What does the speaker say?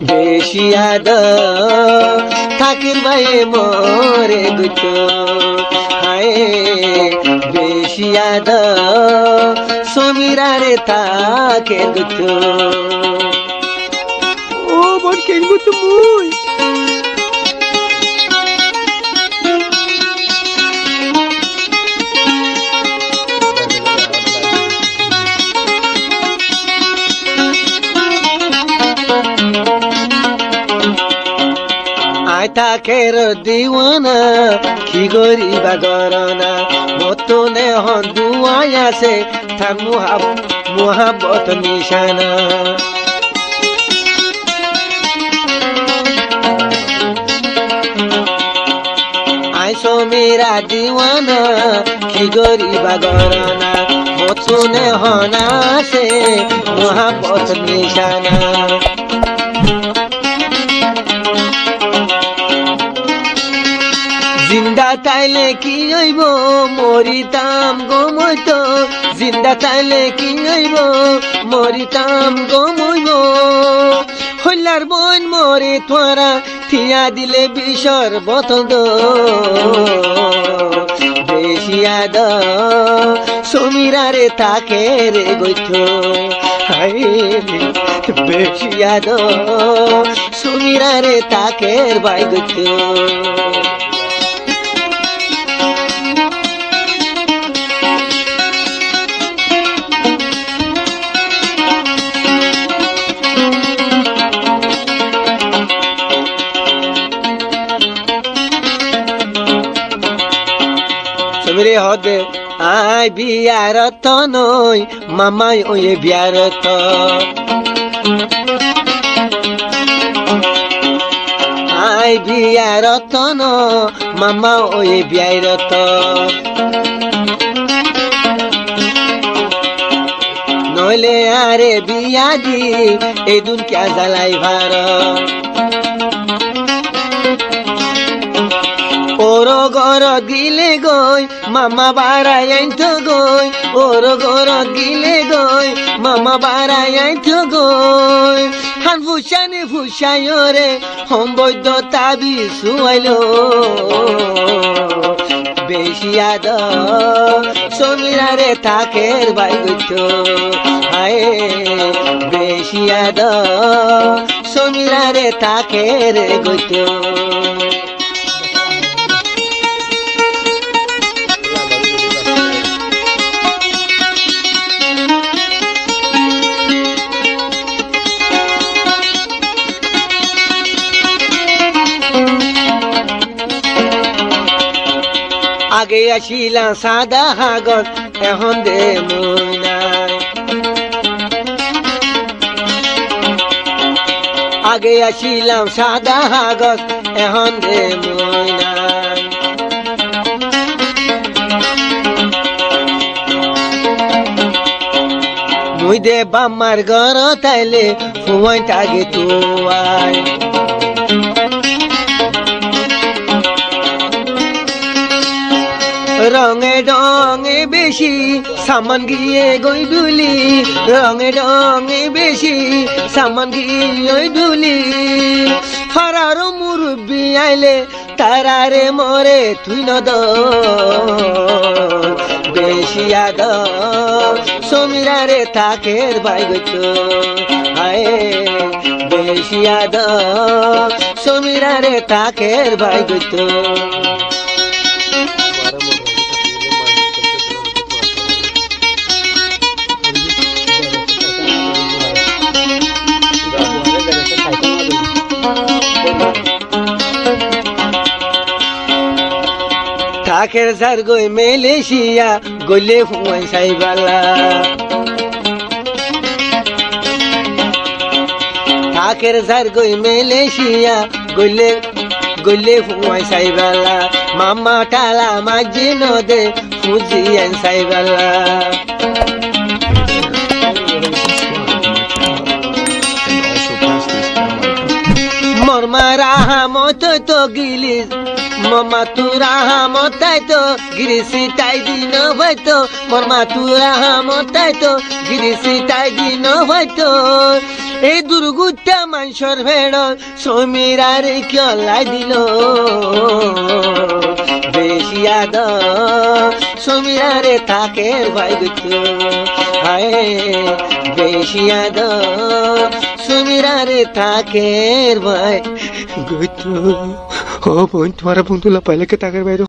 বেশি আদর থাকির ভাইয়ে মরে গুত হায় বেশি আদর সমীরারে থাকে গুত ও বোন কেন গুত মুই থাকের দিওয়ানা কি গরিবা গরনা মতনে হন দুয়াই আছে তার মুহাব্বত নিশানা আইসো মেরা দিওয়ানা কি গরিবা গরনা মতনে হন আছে মুহাব্বত নিশানা জিন্দা তাইলে কি হইব মরিতাম গমইত জিন্দা তাইলে কি হইব মরিতাম গমইব হইলার বোন মরে তোরা থিয়া দিলে বিষর বোতল বেশি আদর সমীরারে থাকে রে গইত হায় বেশি আদর সমীরারে থাকে ভাই গইত সমীরে হদে আই বিয়ারত নই মামাই ওয়ে বিয়ারত আই বিয়ারত ন মামা ওয়ে বিয়ারত নইলে আরে বিয়া দি এই দুন কে জ্বালাই ভার ওর গর গিলে গই মামা বাড়াই আইতো গই ওর গর গিলে গই মামা বাড়াই আইতো গই হান ফুসানি ফুসাই রে হম বৈদ্য তাবি শুয়াইল বেশি আদর সমীরারে থাকের বাই গইত হায় বেশি আদর সমীরারে থাকের গইত আগে আসিলাম সাদা হাগর এখন দে মই নাই আগে আসিলাম সাদা হাগর এখন দে মই নাই মুই দে বাম্মার ঘর তাইলে ফুয়াইট আগে তুয়াই রঙে রঙে বেশি সামান গিয়ে গই ডুলি রঙে রঙে বেশি সামান গিয়ে ডুলি ফারার মুরব্বি আইলে তারারে মরে তুই নদ বেশি আদর সমীরারে থাকের বাই গইত হায় বেশি আদর সমীরারে থাকের বাই গইত থাকের সার গই মেলেশিয়া গলে হুয়াই সাইবালা থাকের সার গই মেলেশিয়া গলে গলে হুয়াই সাইবালা মামা টালা মাঝি নদে ফুজিয়ান সাইবালা মরমারা মত তো গিলিস মামা তুরা মতাই তো গিরিসি তাই দিন হয়তো মরমা তুরা মতাই তো গিরিসি তাই দিন হয়তো এই দুর্গুটা মানসর ভেড় সমীরারে কলাই দিল বেশি আদ সমীরারে থাকের ভাই গুচ্ছ হায় বেশি আদ সমীরারে থাকের ভাই গুচ্ছ ও বোন তোমার বন্ধুলা পাইলে কে তাকের বাইরে